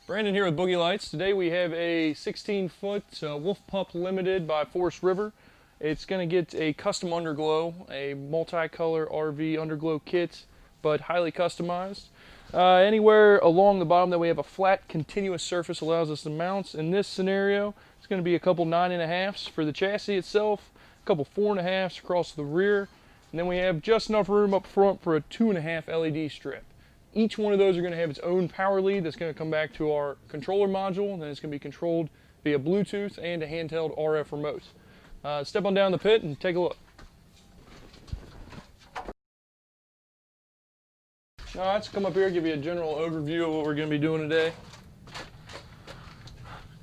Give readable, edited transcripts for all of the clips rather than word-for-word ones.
Brandon here with BoogeyLights. Today we have a 16-foot Wolf Pup Limited by Forest River. It's going to get a custom underglow, a multicolor RV underglow kit, but highly customized. Anywhere along the bottom that we have a flat, continuous surface allows us to mount. In this scenario, it's going to be a couple 9.5s for the chassis itself, a couple 4.5s across the rear, and then we have just enough room up front for a 2.5 LED strip. Each one of those are going to have its own power lead that's going to come back to our controller module, and then it's going to be controlled via Bluetooth and a handheld RF remote. Step on down the pit and take a look. All right, let's come up here and give you a general overview of what we're going to be doing today.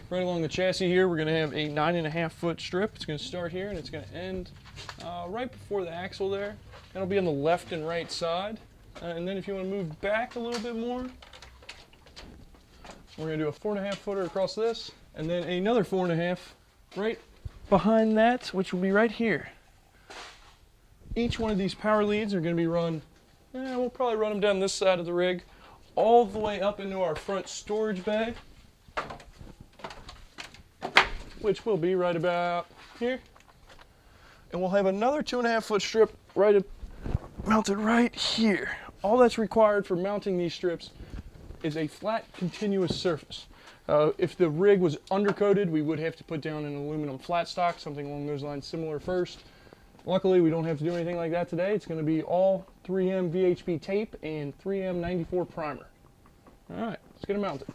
Right along the chassis here, we're going to have a 9.5-foot strip. It's going to start here and it's going to end right before the axle there. That'll be on the left and right side. And then if you want to move back a little bit more, we're going to do a 4.5 footer across this, and then another 4.5 right behind that, which will be right here. Each one of these power leads are going to be run, we'll probably run them down this side of the rig, all the way up into our front storage bay, which will be right about here. And we'll have another 2.5-foot strip mounted right here. All that's required for mounting these strips is a flat, continuous surface. If the rig was undercoated, we would have to put down an aluminum flat stock, something along those lines similar first. Luckily, we don't have to do anything like that today. It's going to be all 3M VHP tape and 3M 94 primer. All right, let's get it mounted.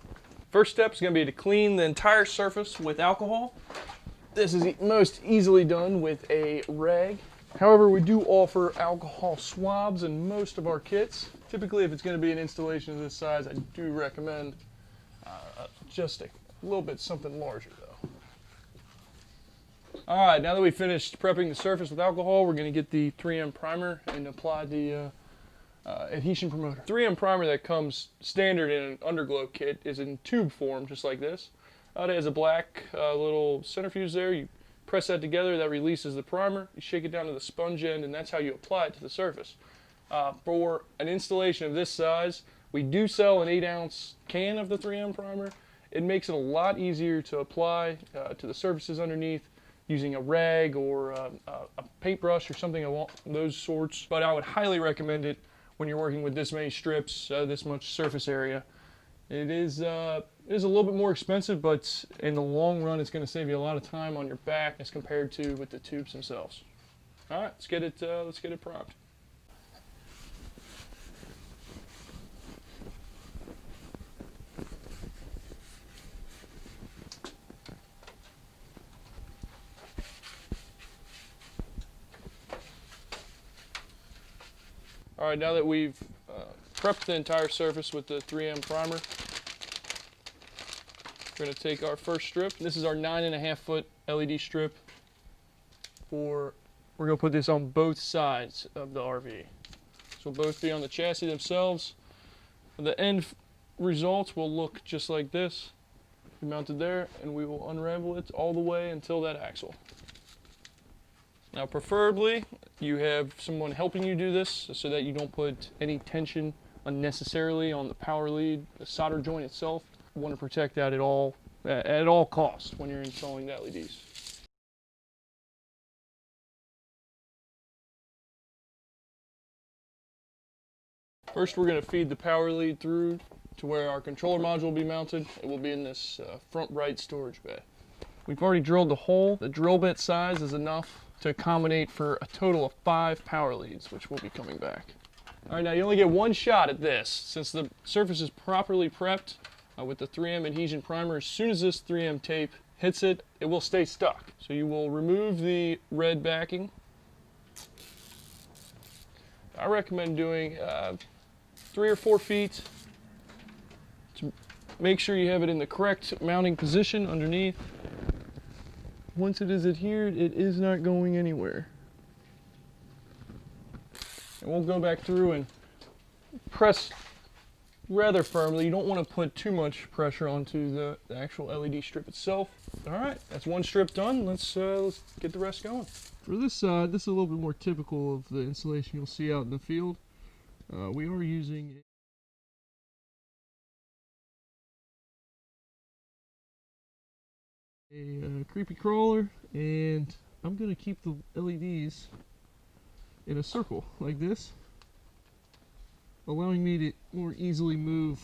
First step is going to be to clean the entire surface with alcohol. This is most easily done with a rag. However, we do offer alcohol swabs in most of our kits. Typically, if it's going to be an installation of this size, I do recommend just a little bit something larger, though. All right, now that we've finished prepping the surface with alcohol, we're going to get the 3M primer and apply the adhesion promoter. 3M primer that comes standard in an underglow kit is in tube form, just like this. It has a black little centrifuge there. You press that together, that releases the primer. You shake it down to the sponge end, and that's how you apply it to the surface. For an installation of this size, we do sell an 8-ounce can of the 3M primer. It makes it a lot easier to apply to the surfaces underneath using a rag or a paintbrush or something along those sorts. But I would highly recommend it when you're working with this many strips, this much surface area. It is a little bit more expensive, but in the long run, it's going to save you a lot of time on your back as compared to with the tubes themselves. All right, let's get it primed. All right, now that we've prepped the entire surface with the 3M primer, we're going to take our first strip. This is our 9.5-foot LED strip. We're going to put this on both sides of the RV. So both be on the chassis themselves. The end results will look just like this. We mount it there, and we will unravel it all the way until that axle. Now, preferably, you have someone helping you do this so that you don't put any tension unnecessarily on the power lead, the solder joint itself. You want to protect that at all costs when you're installing the LEDs. First, we're going to feed the power lead through to where our controller module will be mounted. It will be in this front right storage bay. We've already drilled the hole. The drill bit size is enough to accommodate for a total of 5 power leads, which will be coming back. All right, now you only get one shot at this. Since the surface is properly prepped with the 3M adhesion primer, as soon as this 3M tape hits it, it will stay stuck. So you will remove the red backing. I recommend doing 3 or 4 feet to make sure you have it in the correct mounting position underneath. Once it is adhered, it is not going anywhere. And we'll go back through and press rather firmly. You don't want to put too much pressure onto the actual LED strip itself. All right, that's one strip done. Let's get the rest going. For this side, this is a little bit more typical of the installation you'll see out in the field. We are using A creepy crawler, and I'm going to keep the LEDs in a circle like this, allowing me to more easily move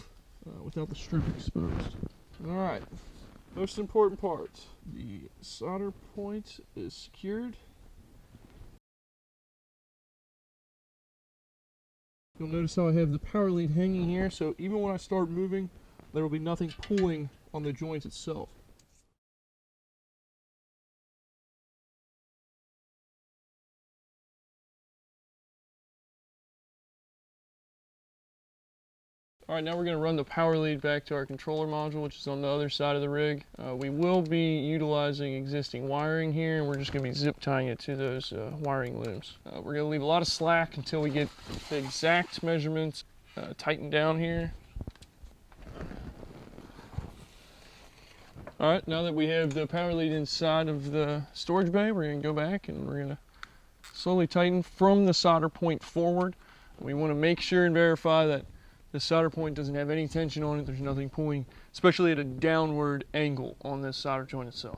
without the strip exposed. Alright, most important part. The solder point is secured. You'll notice how I have the power lead hanging here, so even when I start moving, there will be nothing pulling on the joint itself. Alright, now we're going to run the power lead back to our controller module, which is on the other side of the rig. We will be utilizing existing wiring here, and we're just going to be zip tying it to those wiring looms. We're going to leave a lot of slack until we get the exact measurements tightened down here. Alright, now that we have the power lead inside of the storage bay, we're going to go back and we're going to slowly tighten from the solder point forward. We want to make sure and verify that the solder point doesn't have any tension on it, there's nothing pulling, especially at a downward angle on this solder joint itself.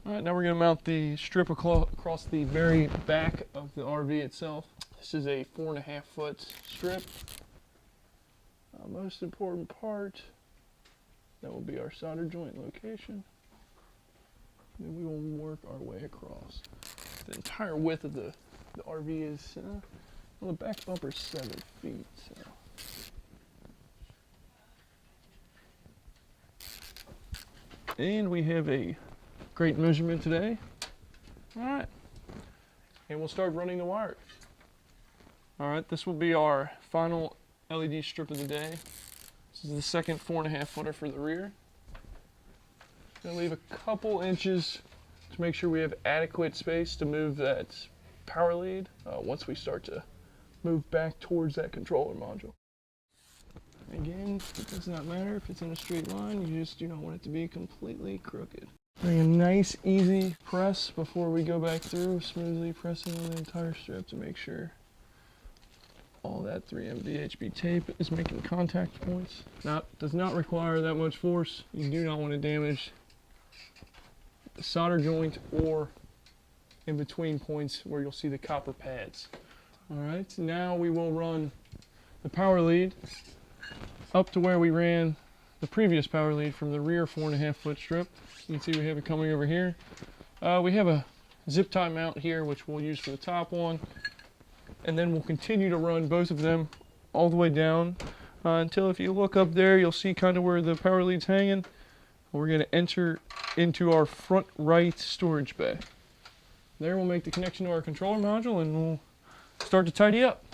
Alright, now we're going to mount the strip across the very back of the RV itself. This is a 4.5 foot strip. Most important part, that will be our solder joint location. Then we will work our way across. The entire width of the RV is, well, the back bumper is 7 feet. So. And we have a great measurement today. Alright, and we'll start running the wires. Alright, this will be our final LED strip of the day. This is the second 4.5 footer for the rear. Gonna leave a couple inches to make sure we have adequate space to move that power lead once we start to move back towards that controller module. Again, it does not matter if it's in a straight line, you just do not want it to be completely crooked. Bring a nice easy press before we go back through, smoothly pressing on the entire strip to make sure all that 3M VHB tape is making contact points. Does not require that much force. You do not want to damage the solder joint or in between points where you'll see the copper pads. Alright, now we will run the power lead up to where we ran the previous power lead from the rear 4.5 foot strip. You can see we have it coming over here. We have a zip tie mount here, which we'll use for the top one. And then we'll continue to run both of them all the way down until if you look up there, you'll see kind of where the power lead's hanging. We're going to enter into our front right storage bay. There we'll make the connection to our controller module and we'll start to tidy up.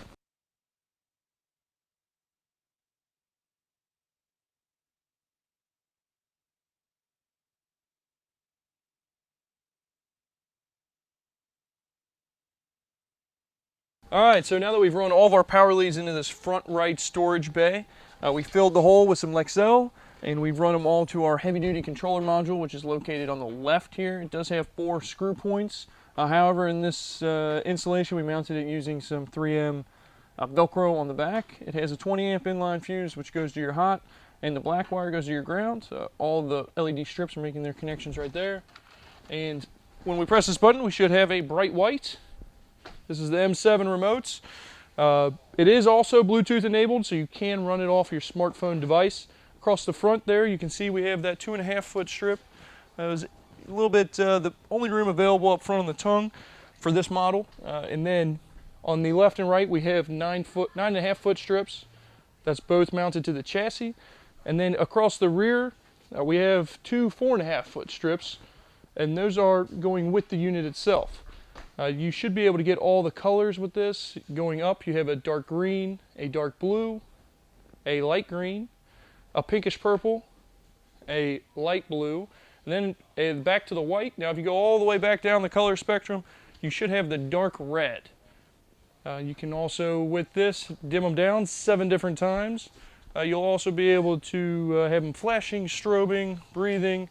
Alright, so now that we've run all of our power leads into this front right storage bay, we filled the hole with some Lexel, and we've run them all to our heavy duty controller module, which is located on the left here. It does have 4 screw points. However, in this installation, we mounted it using some 3M Velcro on the back. It has a 20 amp inline fuse, which goes to your hot, and the black wire goes to your ground. All the LED strips are making their connections right there. And when we press this button, we should have a bright white. This is the M7 remotes. It is also Bluetooth enabled, so you can run it off your smartphone device. Across the front there, you can see we have that 2.5 foot strip. There's a little bit, the only room available up front on the tongue for this model. And then on the left and right, we have 9.5 foot strips. That's both mounted to the chassis. And then across the rear, we have 2 4.5 foot strips, and those are going with the unit itself. You should be able to get all the colors with this. Going up, you have a dark green, a dark blue, a light green, a pinkish purple, a light blue, and then back to the white. Now, if you go all the way back down the color spectrum, you should have the dark red. You can also, with this, dim them down 7 different times. You'll also be able to have them flashing, strobing, breathing.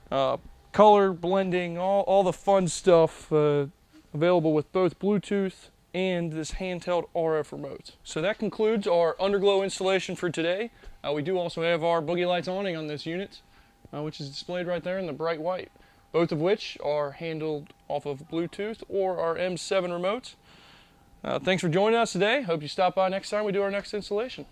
color blending, all the fun stuff available with both Bluetooth and this handheld RF remote. So that concludes our underglow installation for today. We do also have our BoogeyLights awning on this unit, which is displayed right there in the bright white, both of which are handled off of Bluetooth or our M7 remote. Thanks for joining us today. Hope you stop by next time we do our next installation.